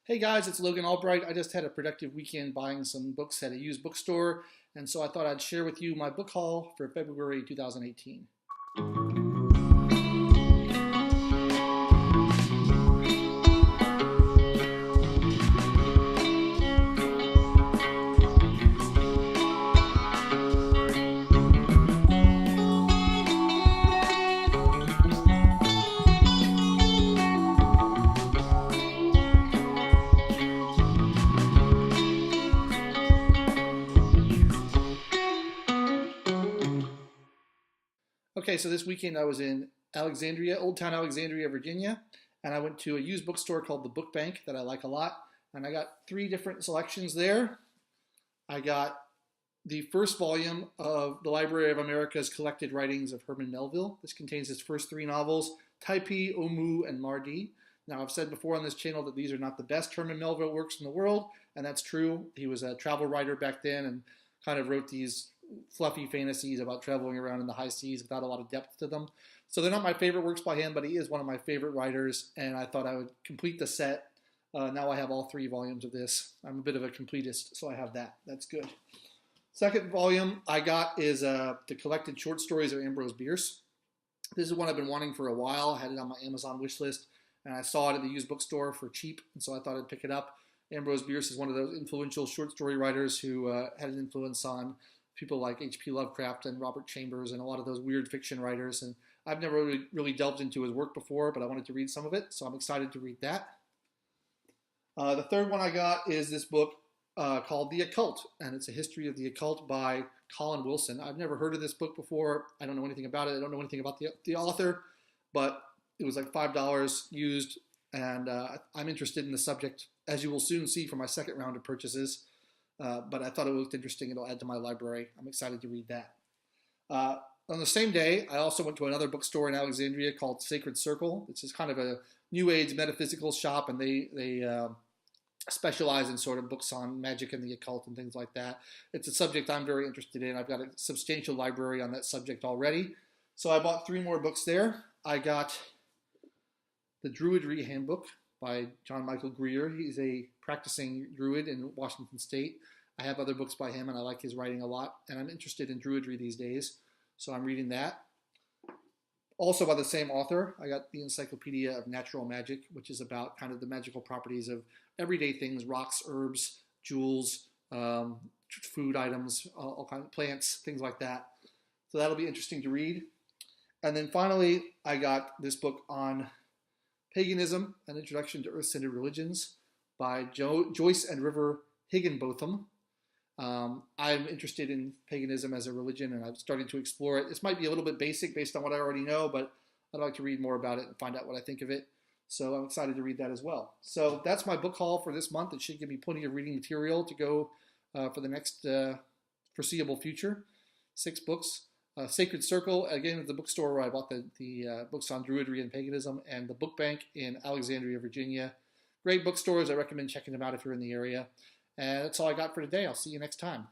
Hey guys, it's Logan Albright. I just had a productive weekend buying some books at a used bookstore, and so I thought I'd share with you my book haul for February 2018. Okay, so this weekend I was in Alexandria, Old Town Alexandria, Virginia, and I went to a used bookstore called the Book Bank that I like a lot, and I got three different selections there. I got the first volume of the Library of America's collected writings of Herman Melville. This contains his first three novels, Taipi, Omu, and Mardi. Now, I've said before on this channel that these are not the best Herman Melville works in the world, and that's true. He was a travel writer back then and kind of wrote these fluffy fantasies about traveling around in the high seas without a lot of depth to them. So they're not my favorite works by him, but he is one of my favorite writers, and I thought I would complete the set. Now I have all three volumes of this. I'm a bit of a completist, so I have that. That's good. Second volume I got is the collected short stories of Ambrose Bierce. This is one I've been wanting for a while. I had it on my Amazon wish list, and I saw it at the used bookstore for cheap, and so I thought I'd pick it up. Ambrose Bierce is one of those influential short story writers who had an influence on people like H.P. Lovecraft and Robert Chambers and a lot of those weird fiction writers. And I've never really delved into his work before, but I wanted to read some of it, so I'm excited to read that. The third one I got is this book called The Occult, and it's a history of the occult by Colin Wilson. I've never heard of this book before. I don't know anything about it. I don't know anything about the author, but it was like $5 used, and I'm interested in the subject, as you will soon see from my second round of purchases. But I thought it looked interesting. It'll add to my library. I'm excited to read that. On the same day, I also went to another bookstore in Alexandria called Sacred Circle. This is kind of a New Age metaphysical shop, and they specialize in sort of books on magic and the occult and things like that. It's a subject I'm very interested in. I've got a substantial library on that subject already. So I bought three more books there. I got the Druidry Handbook by John Michael Greer. He's a practicing Druid in Washington State. I have other books by him, and I like his writing a lot, and I'm interested in Druidry these days, so I'm reading that. Also by the same author, I got the Encyclopedia of Natural Magic, which is about kind of the magical properties of everyday things, rocks, herbs, jewels, food items, all kinds of plants, things like that. So that'll be interesting to read. And then finally, I got this book on Paganism, An Introduction to Earth-Centered Religions by Joyce and River Higginbotham. I'm interested in paganism as a religion, and I'm starting to explore it. This might be a little bit basic based on what I already know, but I'd like to read more about it and find out what I think of it. So I'm excited to read that as well. So that's my book haul for this month. It should give me plenty of reading material to go for the next foreseeable future. 6 books. Sacred Circle, again, at the bookstore where I bought the books on Druidry and paganism, and the Book Bank in Alexandria, Virginia. Great bookstores. I recommend checking them out if you're in the area. And that's all I got for today. I'll see you next time.